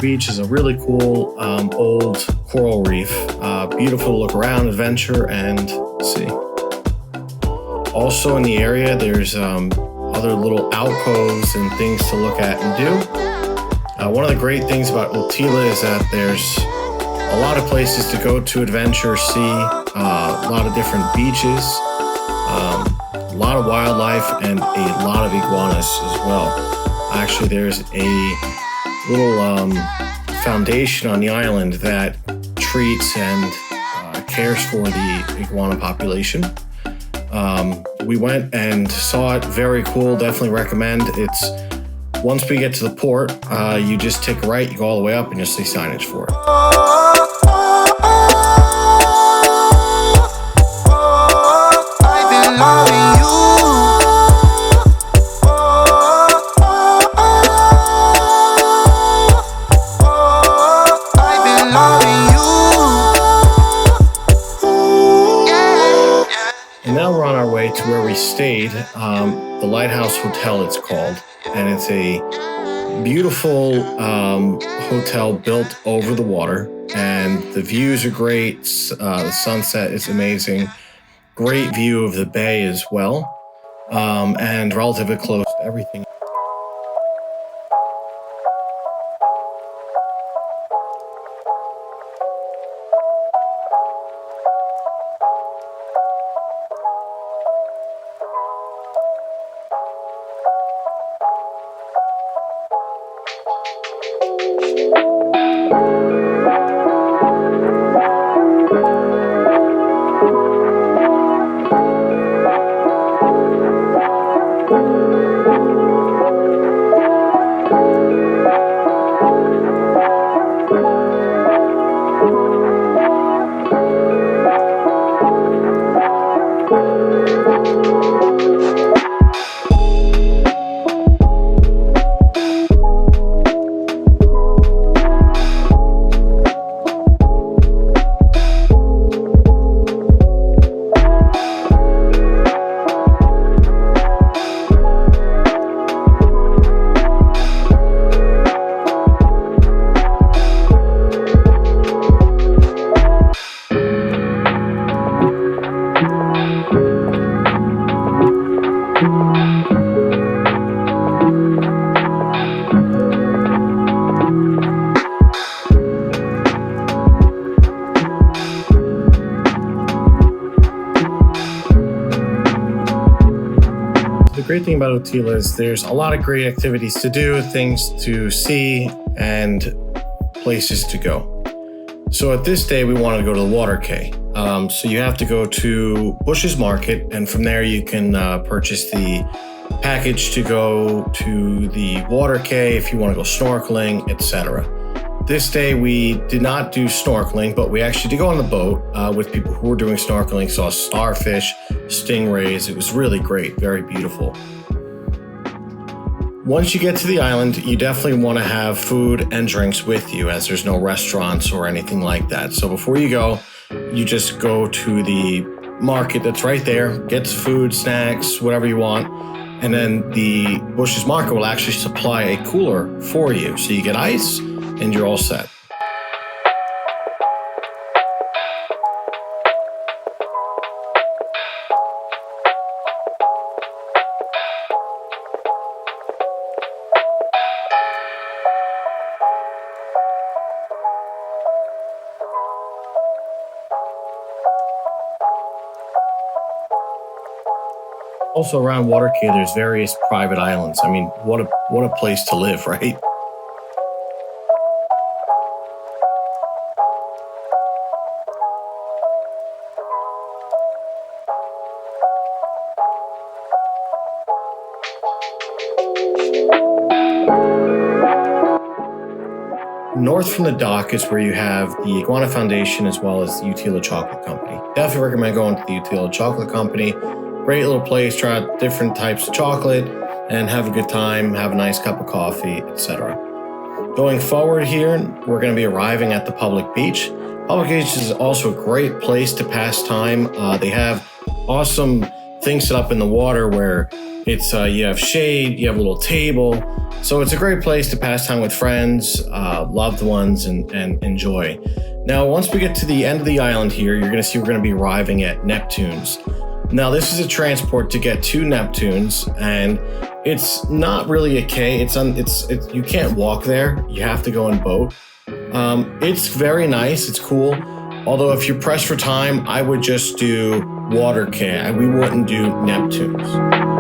Beach is a really cool old coral reef. Beautiful to look around, adventure, and see. Also in the area, there's other little alcoves and things to look at and do. One of the great things about Utila is that there's a lot of places to go to adventure, see, a lot of different beaches, a lot of wildlife, and a lot of iguanas as well. Actually, there's a little foundation on the island that treats and cares for the iguana population. We went and saw it, very cool, definitely recommend. It's once we get to the port, you just take a right, you go all the way up and you'll see signage for it. And now we're on our way to where we stayed, the Lighthouse Hotel it's called, and it's a beautiful hotel built over the water, and the views are great, the sunset is amazing, great view of the bay as well, and relatively close to everything. The great thing about Utila is there's a lot of great activities to do, things to see, and places to go. So at this day, we wanted to go to the water quay. So you have to go to Bush's Market, and from there you can purchase the package to go to the water quay if you want to go snorkeling, etc. This day we did not do snorkeling, but we actually did go on the boat with people who were doing snorkeling, saw starfish, stingrays. It was really great, very beautiful. Once you get to the island, you definitely want to have food and drinks with you, as there's no restaurants or anything like that. So before you go, you just go to the market that's right there, get food, snacks, whatever you want, and then the Bush's Market will actually supply a cooler for you. So you get ice and you're all set. Also around Water Quay, there's various private islands. I mean, what a place to live, right? North from the dock is where you have the Iguana Foundation as well as the Utila Chocolate Company. Definitely recommend going to the Utila Chocolate Company. Great little place, try out different types of chocolate and have a good time, have a nice cup of coffee, etc. Going forward here, we're going to be arriving at the public beach. Public beach is also a great place to pass time. They have awesome things set up in the water where It's you have shade, you have a little table, so it's a great place to pass time with friends, loved ones, and enjoy. Now, once we get to the end of the island here, you're going to see we're going to be arriving at Neptune's. Now, this is a transport to get to Neptune's, and it's not really a K. You can't walk there. You have to go in boat. It's very nice. It's cool. Although, if you're pressed for time, I would just do water K. We wouldn't do Neptune's.